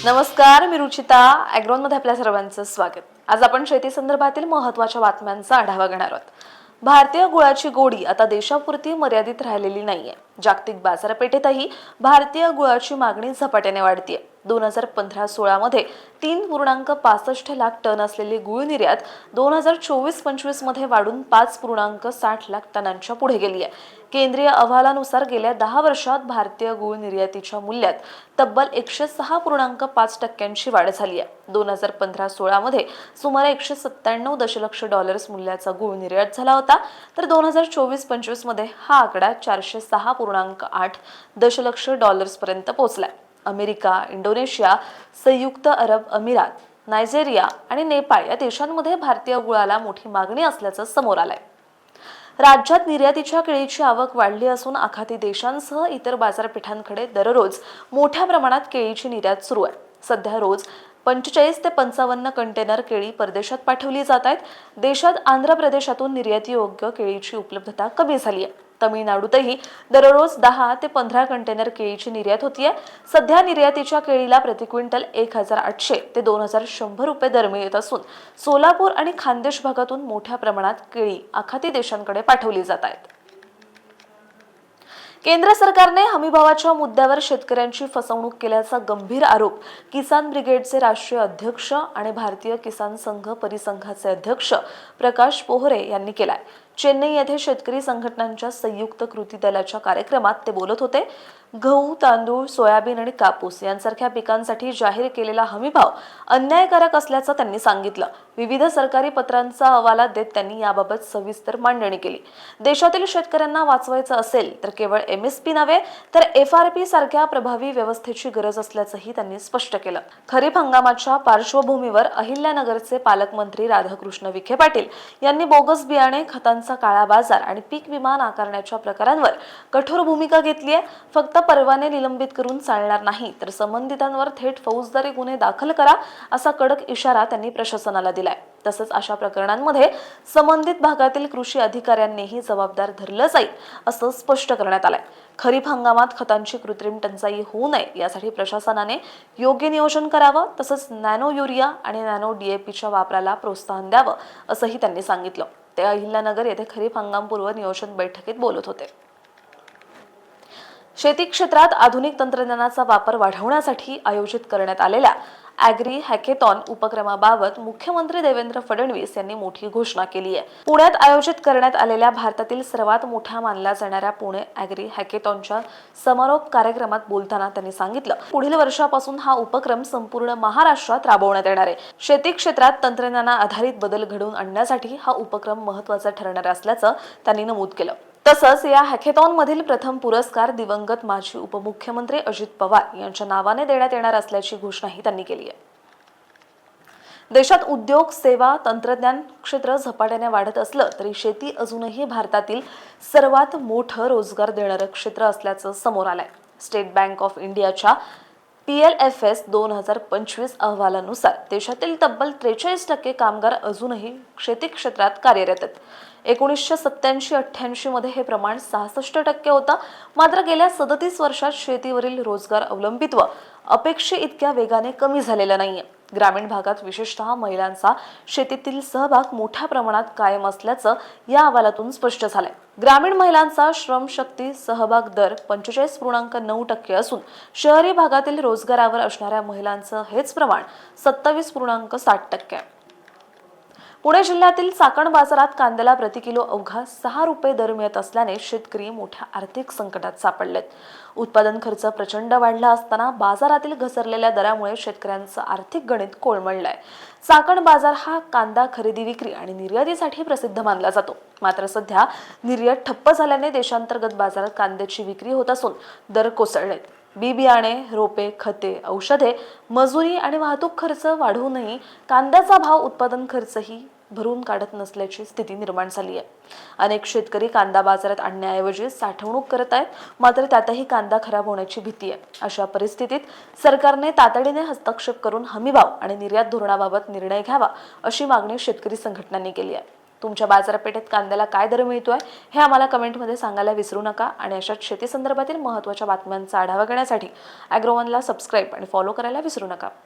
नमस्कार, मी रुचिता. ॲग्रोनमध्ये आपल्या सर्वांचं स्वागत. आज आपण शेती संदर्भातील महत्त्वाच्या बातम्यांचा आढावा घेणार आहोत. भारतीय गुळाची गोडी आता देशापुरती मर्यादित राहिलेली नाहीये. जागतिक बाजारपेठेतही भारतीय गुळाची मागणी झपाट्याने वाढतीये. 2015-16 मध्ये 3.65 लाख टन असलेली गुळ निर्यात 2024-25 मध्ये वाढून 5.60 लाख टनांच्या पुढे गेली आहे. केंद्रीय अहवालानुसार गेल्या 10 वर्षात भारतीय गुळ निर्यातीच्या मूल्यात तब्बल 106.5% वाढ झाली आहे. 2015-16 मध्ये सुमारे 197 दशलक्ष डॉलर्स मूल्याचा गुळ निर्यात झाला होता, तर 2024-25 मध्ये हा आकडा 406.8 दशलक्ष डॉलर्स पर्यंत पोहोचलाय. अमेरिका, इंडोनेशिया, संयुक्त अरब अमिरात, नायजेरिया आणि नेपाळ या देशांमध्ये भारतीय गुळाला मोठी मागणी असल्याचं समोर आलंय. राज्यात निर्यातीच्या केळीची आवक वाढली असून आखाती देशांसह इतर बाजारपेठांकडे दररोज मोठ्या प्रमाणात केळीची निर्यात सुरू आहे. सध्या रोज 45 ते 55 कंटेनर केळी परदेशात पाठवली जात आहेत. देशात आंध्र प्रदेशातून निर्यातीयोग्य केळीची उपलब्धता कमी झाली आहे. तमिळनाडूतही दररोज 10 ते 15 कंटेनर केळीची निर्यात होतीये. सध्या निर्यातीच्या केळीला प्रति क्विंटल 1800 ते 2100 रुपये दर मिळत असून सोलापूर आणि खान्देश भागातून मोठ्या प्रमाणात केळी आखाती देशांकडे पाठवली जात आहेत. केंद्र सरकारने हमीभावाच्या मुद्द्यावर शेतकऱ्यांची फसवणूक केल्याचा गंभीर आरोप किसान ब्रिगेडचे राष्ट्रीय अध्यक्ष आणि भारतीय किसान संघ परिसंघाचे अध्यक्ष प्रकाश पोहरे यांनी केलाय. चेन्नई येथे शेतकरी संघटनांच्या संयुक्त कृती दलाच्या कार्यक्रमात ते बोलत होते. गहू, तांदूळ, सोयाबीन आणि कापूस यांसारख्या पिकांसाठी जाहीर केलेला हमीभाव अन्यायकारक असल्याचं त्यांनी सांगितलं. विविध सरकारी पत्रांचा हवाला देत त्यांनी याबाबत सविस्तर मांडणी केली. देशातील शेतकऱ्यांना वाचवायचं असेल तर केवळ MSP नव्हे तर FRP सारख्या प्रभावी व्यवस्थेची गरज असल्याचंही त्यांनी स्पष्ट केलं. खरीप हंगामाच्या पार्श्वभूमीवर अहिल्यानगरचे पालकमंत्री राधाकृष्ण विखे पाटील यांनी बोगस बियाणे, खतांचा काळा बाजार आणि पीक विमा नाकारण्याच्या प्रकारांवर कठोर भूमिका घेतली आहे. फक्त परवाने निलंबित करून चालणार नाही तर संबंधितांवर थेट फौजदारी गुन्हे दाखल करा असा कडक इशारा त्यांनी प्रशासनाला दिलाय. तसंच अशा प्रकरणांमध्ये संबंधित भागातील कृषी अधिकाऱ्यांनीही जबाबदार धरलं जाईल असं स्पष्ट करण्यात आलंय. खरीप हंगामात खतांची कृत्रिम टंचाई होऊ नये यासाठी प्रशासनाने योग्य नियोजन करावं, तसंच नॅनो युरिया आणि नॅनो DAPच्या वापराला प्रोत्साहन द्यावं असंही त्यांनी सांगितलं. ते अहिल्यानगर येथे खरीप हंगामपूर्व नियोजन बैठकीत बोलत होते. शेती क्षेत्रात आधुनिक तंत्रज्ञानाचा वापर वाढवण्यासाठी आयोजित करण्यात आलेल्या ॲग्री हॅकेथॉन उपक्रमाबाबत मुख्यमंत्री देवेंद्र फडणवीस यांनी मोठी घोषणा केली आहे. पुण्यात आयोजित करण्यात आलेल्या भारतातील सर्वात मोठ्या मानल्या जाणाऱ्या पुणे ॲग्री हॅकेथॉनच्या समारोप कार्यक्रमात बोलताना त्यांनी सांगितलं, पुढील वर्षापासून हा उपक्रम संपूर्ण महाराष्ट्रात राबवण्यात येणार आहे. शेती क्षेत्रात तंत्रज्ञाना आधारित बदल घडवून आणण्यासाठी हा उपक्रम महत्त्वाचा ठरणार असल्याचं त्यांनी नमूद केलं. तसंच या हॅकेथॉनमधील प्रथम पुरस्कार दिवंगत माजी उपमुख्यमंत्री अजित पवार यांच्या नावाने देण्यात येणार असल्याची घोषणाही त्यांनी केली आहे. देशात उद्योग, सेवा, तंत्रज्ञान क्षेत्र झपाट्याने वाढत असलं तरी शेती अजूनही भारतातील सर्वात मोठं रोजगार देणारं क्षेत्र असल्याचं समोर आलंय. स्टेट बँक ऑफ इंडियाच्या PLFS 2025 अहवालानुसार देशातील तब्बल 43% कामगार अजूनही शेती क्षेत्रात कार्यरत आहेत. 1987-88 मध्ये हे प्रमाण 66% होतं. मात्र गेल्या 37 वर्षात शेतीवरील रोजगार अवलंबित्व अपेक्षे इतक्या वेगाने कमी झालेलं नाहीये. ग्रामीण भागात विशेषतः महिलांचा शेतीतील सहभाग मोठ्या प्रमाणात कायम असल्याचं या अहवालातून स्पष्ट झालंय. ग्रामीण महिलांचा श्रमशक्ती सहभाग दर 45.9% असून शहरी भागातील रोजगारावर असणाऱ्या महिलांचं हेच प्रमाण 27.60% आहे. पुणे जिल्ह्यातील चाकण बाजारात कांद्याला प्रति किलो अवघा 6 रुपये दर मिळत असल्याने शेतकरी मोठ्या आर्थिक संकटात सापडलेत. उत्पादन खर्च प्रचंड वाढला असताना बाजारातील घसरलेल्या दरामुळे शेतकऱ्यांचं आर्थिक गणित कोलमडलंय. चाकण बाजार हा कांदा खरेदी, विक्री आणि निर्यातीसाठी प्रसिद्ध मानला जातो. मात्र सध्या निर्यात ठप्प झाल्याने देशांतर्गत बाजारात कांद्याची विक्री होत असून दर कोसळलेत. बियाणे, रोपे, खते, औषधे, मजुरी आणि वाहतूक खर्च वाढूनही कांद्याचा भाव उत्पादन खर्चही भरून काढत नसल्याची स्थिती निर्माण झाली आहे. अनेक शेतकरी कांदा बाजारात आणण्याऐवजी साठवणूक करत आहेत, मात्र त्यातही कांदा खराब होण्याची भीती आहे. अशा परिस्थितीत सरकारने तातडीने हस्तक्षेप करून हमीभाव आणि निर्यात धोरणाबाबत निर्णय घ्यावा अशी मागणी शेतकरी संघटनांनी केली आहे. तुमच्या बाजारपेठेत कांद्याला काय दर मिळतोय हे आम्हाला कमेंटमध्ये सांगायला विसरू नका आणि अशाच शेती संदर्भातील महत्त्वाच्या बातम्यांचा आढावा घेण्यासाठी ॲग्रोवनला सबस्क्राईब आणि फॉलो करायला विसरू नका.